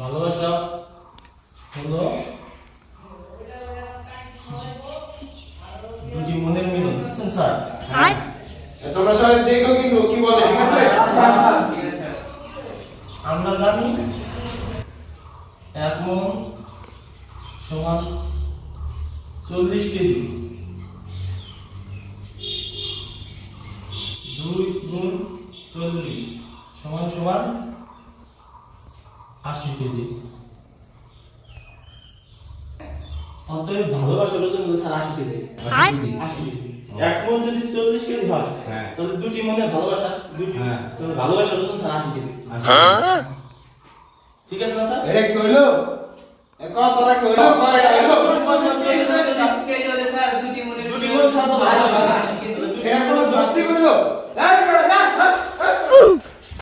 ভালোবাসা হলো দুটি মনের মিলন, বুঝছেন স্যার? তোমরা সবাই দেখো কিন্তু কি বলে, ঠিক আছে? আমরা জানি এক মন সমান 40 কেজি, 2 গুণ 40 সমান সমান 80 কেজি। অতএব ভালোবাসার ওজন হলো স্যার 80 কেজি। 80 কেজি। এক মন যদি 40 কেজি হয়, তাহলে দুটি মনে ভালোবাসা, তাহলে ভালোবাসার ওজন স্যার 80 কেজি। ঠিক আছে না স্যার? এটা কি হইলো? তোরা কি হইলো? কয়টা হইলো? দুটি মন স্যার তো ভালোবাসা। এটা কোনো যুক্তি করলো? এই বেটা যা।